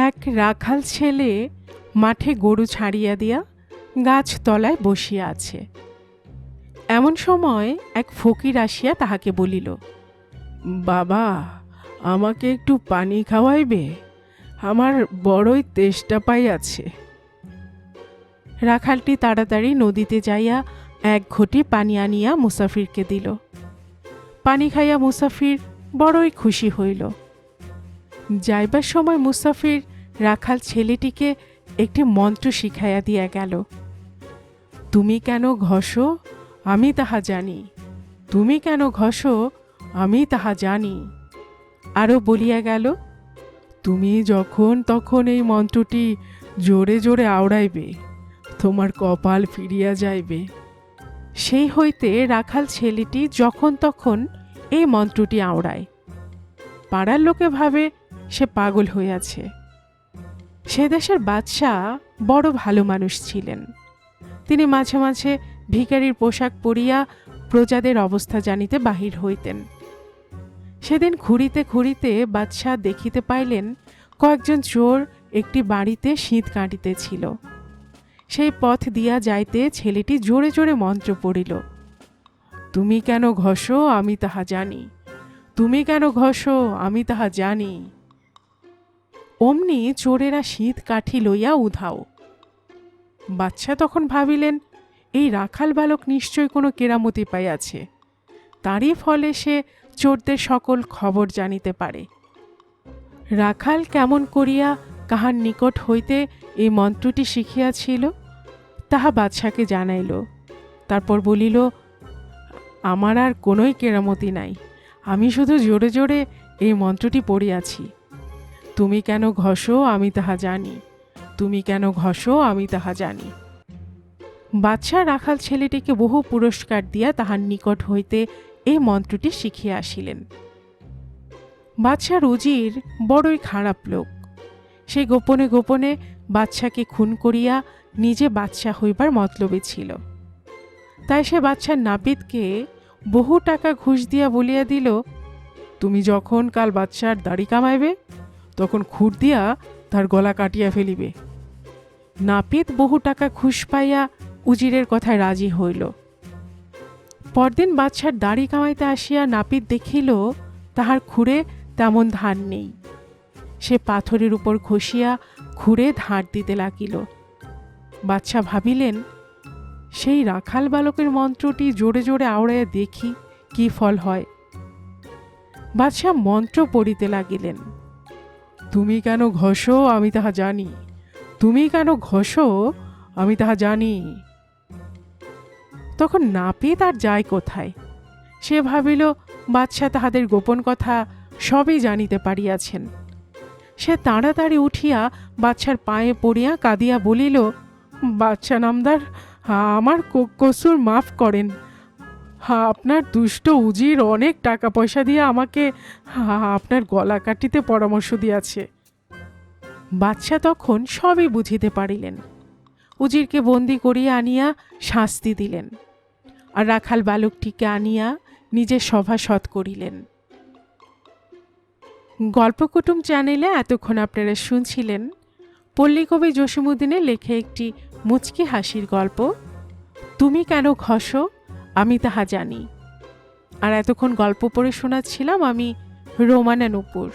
এক রাখাল ছেলে মাঠে গরু ছাড়িয়া দিয়া গাছ তলায় বসিয়া আছে। এমন সময় এক ফকির আসিয়া তাহাকে বলিল, বাবা, আমাকে একটু পানি খাওয়াইবে? আমার বড়ই তেষ্টা পাইয়াছে। রাখালটি তাড়াতাড়ি নদীতে যাইয়া এক ঘটি পানি আনিয়া মুসাফিরকে দিল। পানি খাইয়া মুসাফির বড়ই খুশি হইল। যাইবার সময় মুসাফির রাখাল ছেলেটিকে একটি মন্ত্র শিখাইয়া দিয়া গেল। তুমি কেন ঘষো, আমি তাহা জানি। তুমি কেন ঘষো, আমি তাহা জানি। আরও বলিয়া গেল, তুমি যখন তখন এই মন্ত্রটি জোরে জোরে আওড়াইবে, তোমার কপাল ফিরিয়া যাইবে। সেই হইতে রাখাল ছেলেটি যখন তখন এই মন্ত্রটি আওড়ায়। পাড়ার লোকে ভাবে সে পাগল হইয়াছে। সে দেশের বাদশাহ বড় ভালো মানুষ ছিলেন। তিনি মাঝে মাঝে ভিখারির পোশাক পরিয়া প্রজাদের অবস্থা জানিতে বাহির হইতেন। সেদিন ঘুরিতে ঘুরিতে বাদশাহ দেখিতে পাইলেন কয়েকজন চোর একটি বাড়িতে শীত কাটিতেছিল। সেই পথ দিয়া যাইতে ছেলেটি জোরে জোরে মন্ত্র পড়িল, তুমি কেন ঘষো, আমি তাহা জানি। তুমি কেন ঘষো, আমি তাহা জানি। অমনি চোরেরা শীত কাঠি লইয়া উধাও। বাদশাহ তখন ভাবিলেন, এই রাখাল বালক নিশ্চয় কোনো কেরামতি পাইয়াছে, তারই ফলে সে চোরদের সকল খবর জানিতে পারে। রাখাল কেমন করিয়া কাহার নিকট হইতে এই মন্ত্রটি শিখিয়াছিল তাহা বাদশাকে জানাইল। তারপর বলিল, আমার আর কোনোই কেরামতি নাই, আমি শুধু জোরে জোরে এই মন্ত্রটি পড়িয়াছি। তুমি কেন ঘষো, আমি তাহা জানি। তুমি কেন ঘষো, আমি তাহা জানি। বাদশাহ রাখাল ছেলেটিকে বহু পুরস্কার দিয়া তাহার নিকট হইতে এই মন্ত্রটি শিখিয়া আসিলেন। বাদশাহর উজির বড়ই খারাপ লোক। সে গোপনে গোপনে বাদশাকে খুন করিয়া নিজে বাদশাহ হইবার মতলবে ছিল। তাই সে বাদশার নাপিতকে বহু টাকা ঘুষ দিয়া বলিয়া দিল, তুমি যখন কাল বাদশার দাড়ি কামাইবে, তখন খুর দিয়া তার গলা কাটিয়া ফেলিবে। নাপিত বহু টাকা ঘুষ পাইয়া উজিরের কথায় রাজি হইল। পরদিন বাদশার দাড়ি কামাইতে আসিয়া নাপিত দেখিল তাহার খুরে তেমন ধার নেই। সে পাথরের উপর ঘষিয়া খুরে ধার দিতে লাগিল। বাদশাহ ভাবিলেন, সেই রাখাল বালকের মন্ত্রটি জোরে জোরে আওড়াইয়া দেখি কি ফল হয়। বাদশাহ মন্ত্র পড়িতে লাগিলেন, তুমি কেন ঘষো, আমি তাহা জানি। তুমি কেন ঘষো, আমি তাহা জানি। তখন নাপিত আর যায় কোথায়? সে ভাবিল বাদশাহ তাহাদের গোপন কথা সবই জানিতে পারিয়াছেন। সে তাড়াতাড়ি উঠিয়া বাদশার পায়ে পড়িয়া কাঁদিয়া বলিল, বাদশাহ নামদার, আমার কসুর মাফ করেন। আপনার দুষ্ট উজির অনেক টাকা পয়সা দিয়ে আমাকে আপনার গলা কাটিতে পরামর্শ দিয়াছে। বাদশাহ তখন সবই বুঝিতে পারিলেন। উজিরকে বন্দি করিয়া আনিয়া শাস্তি দিলেন, আর রাখাল বালকটিকে আনিয়া নিজের সভাসদ করিলেন। গল্পকুটুম চ্যানেলে এতক্ষণ আপনারা শুনছিলেন পল্লীকবি জসীমউদ্দীনের লেখা একটি মুচকি হাসির গল্প, তুমি কেন ঘষো, আমি তাহা জানি। আর এতক্ষণ গল্প পড়ে শোনাচ্ছিলাম আমি রোমানা নূপুর।